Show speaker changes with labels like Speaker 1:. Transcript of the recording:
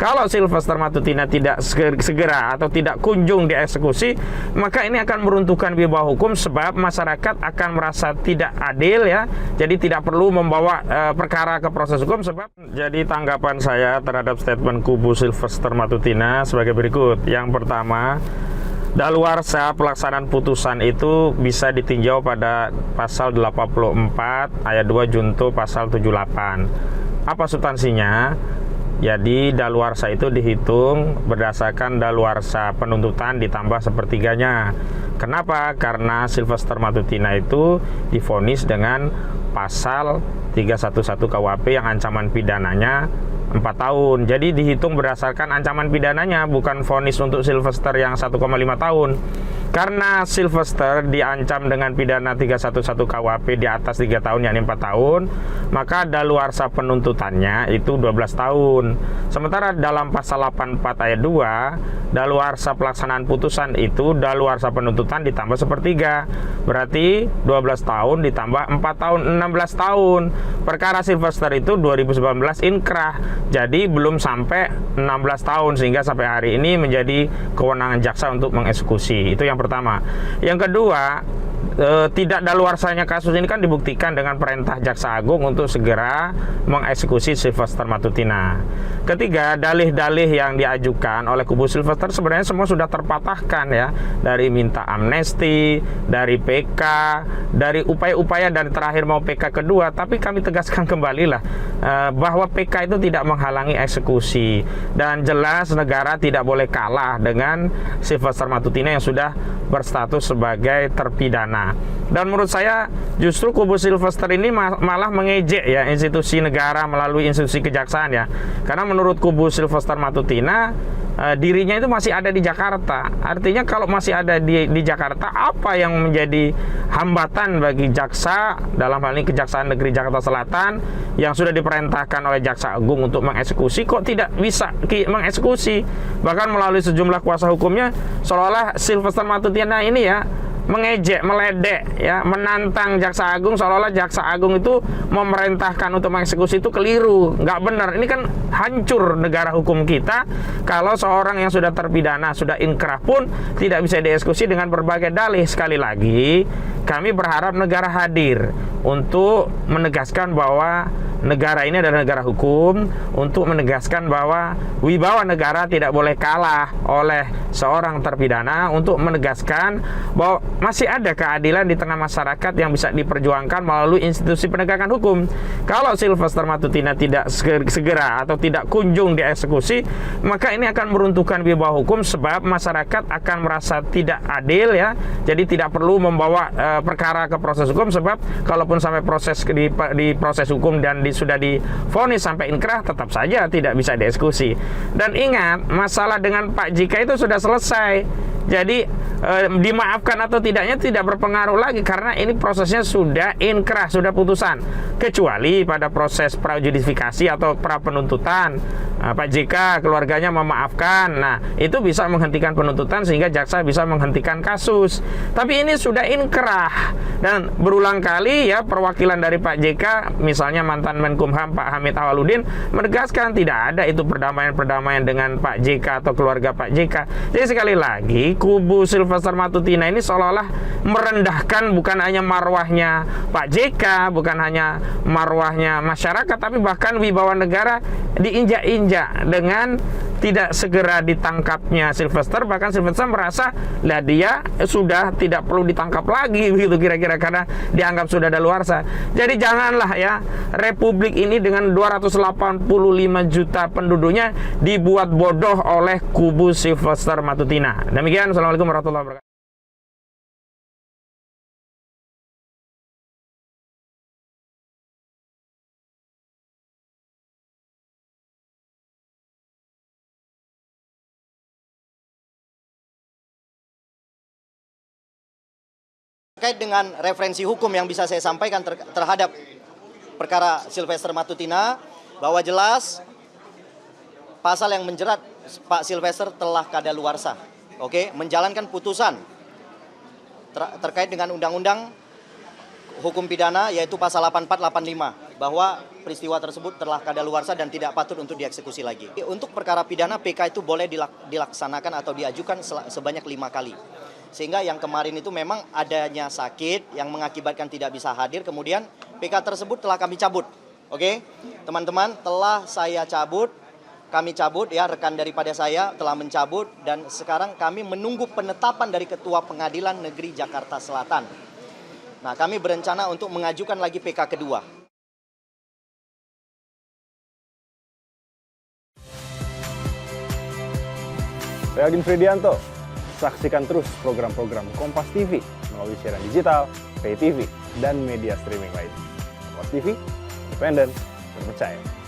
Speaker 1: Kalau Sylvester Matutina tidak segera atau tidak kunjung dieksekusi, maka ini akan meruntuhkan wibawa hukum, sebab masyarakat akan merasa tidak adil ya. Jadi tidak perlu membawa perkara ke proses hukum. Sebab jadi tanggapan saya terhadap statement kubu Sylvester Matutina sebagai berikut. Yang pertama, daluarsa pelaksanaan putusan itu bisa ditinjau pada pasal 84 ayat 2 junto pasal 78. Apa substansinya? Jadi daluarsa itu dihitung berdasarkan daluarsa penuntutan ditambah sepertiganya. Kenapa? Karena Sylvester Matutina itu divonis dengan pasal 311 KUHP yang ancaman pidananya 4 tahun. Jadi dihitung berdasarkan ancaman pidananya, bukan vonis untuk Sylvester yang 1,5 tahun. Karena Sylvester diancam dengan pidana 311 KUHP di atas 3 tahun, yakni 4 tahun, maka daluarsa penuntutannya itu 12 tahun. Sementara dalam pasal 84 ayat 2, daluarsa pelaksanaan putusan itu daluarsa penuntutan ditambah sepertiga. Berarti 12 tahun ditambah 4 tahun, 16 tahun. Perkara Sylvester itu 2019 inkrah. Jadi belum sampai 16 tahun, sehingga sampai hari ini menjadi kewenangan jaksa untuk mengeksekusi. Itu yang pertama. Yang kedua, tidak daluarsanya kasus ini kan dibuktikan dengan perintah Jaksa Agung untuk segera mengeksekusi Sylvester Matutina. Ketiga, dalih-dalih yang diajukan oleh kubu Sylvester sebenarnya semua sudah terpatahkan ya, dari minta amnesti, dari PK, dari upaya-upaya, dan terakhir mau PK kedua. Tapi kami tegaskan kembali lah bahwa PK itu tidak menghalangi eksekusi, dan jelas negara tidak boleh kalah dengan Sylvester Matutina yang sudah berstatus sebagai terpidana. Dan menurut saya justru kubu Sylvester ini malah mengejek ya institusi negara melalui institusi kejaksaan ya. Karena menurut kubu Sylvester Matutina dirinya itu masih ada di Jakarta. Artinya kalau masih ada di Jakarta, apa yang menjadi hambatan bagi jaksa, dalam hal ini Kejaksaan Negeri Jakarta Selatan yang sudah diperintahkan oleh Jaksa Agung untuk mengeksekusi, kok tidak bisa mengeksekusi? Bahkan melalui sejumlah kuasa hukumnya seolah-olah Sylvester Matutina ini ya mengejek, meledek ya, menantang Jaksa Agung, seolah-olah Jaksa Agung itu memerintahkan untuk mengeksekusi. Itu keliru, nggak benar. Ini kan hancur negara hukum kita kalau seorang yang sudah terpidana, sudah inkrah pun tidak bisa dieksekusi dengan berbagai dalih. Sekali lagi, kami berharap negara hadir untuk menegaskan bahwa negara ini adalah negara hukum, untuk menegaskan bahwa wibawa negara tidak boleh kalah oleh seorang terpidana, untuk menegaskan bahwa masih ada keadilan di tengah masyarakat yang bisa diperjuangkan melalui institusi penegakan hukum. Kalau Sylvester Matutina tidak segera atau tidak kunjung dieksekusi, maka ini akan meruntuhkan wibawa hukum, sebab masyarakat akan merasa tidak adil ya. Jadi tidak perlu membawa perkara ke proses hukum, sebab kalaupun sampai proses di proses hukum dan sudah divonis sampai inkrah, tetap saja tidak bisa dieksekusi. Dan ingat, masalah dengan Pak JK itu sudah selesai. Jadi dimaafkan atau tidaknya tidak berpengaruh lagi, karena ini prosesnya sudah inkrah, sudah putusan. Kecuali pada proses prajudifikasi atau pra penuntutan, Pak JK keluarganya memaafkan, nah itu bisa menghentikan penuntutan sehingga jaksa bisa menghentikan kasus. Tapi ini sudah inkrah, dan berulang kali ya perwakilan dari Pak JK, misalnya mantan Menkumham Pak Hamid Awaludin, menegaskan tidak ada itu perdamaian-perdamaian dengan Pak JK atau keluarga Pak JK. Jadi sekali lagi, kubu Sylvester Matutina ini seolah-olah merendahkan bukan hanya marwahnya Pak JK, bukan hanya marwahnya masyarakat, tapi bahkan wibawa negara diinjak-injak dengan tidak segera ditangkapnya Sylvester. Bahkan Sylvester merasa lah dia sudah tidak perlu ditangkap lagi, begitu kira-kira, karena dianggap sudah daluarsa. Jadi janganlah ya republik ini dengan 285 juta penduduknya dibuat bodoh oleh kubu Sylvester Matutina. Demikian, Assalamualaikum warahmatullahi wabarakatuh.
Speaker 2: Terkait dengan referensi hukum yang bisa saya sampaikan terhadap perkara Sylvester Matutina, bahwa jelas pasal yang menjerat Pak Sylvester telah kadaluarsa, menjalankan putusan terkait dengan undang-undang hukum pidana, yaitu pasal 84, 85. bahwa peristiwa tersebut telah kadaluarsa dan tidak patut untuk dieksekusi lagi. Untuk perkara pidana, PK itu boleh dilaksanakan atau diajukan sebanyak 5 kali. Sehingga yang kemarin itu memang adanya sakit yang mengakibatkan tidak bisa hadir, kemudian PK tersebut telah kami cabut. Oke, teman-teman, telah saya cabut, kami cabut ya, rekan daripada saya telah mencabut, dan sekarang kami menunggu penetapan dari Ketua Pengadilan Negeri Jakarta Selatan. Nah, kami berencana untuk mengajukan lagi PK kedua.
Speaker 3: Saya Agin Fridianto. Saksikan terus program-program Kompas TV melalui siaran digital, pay TV, dan media streaming lain. Kompas TV, independen, terpercaya.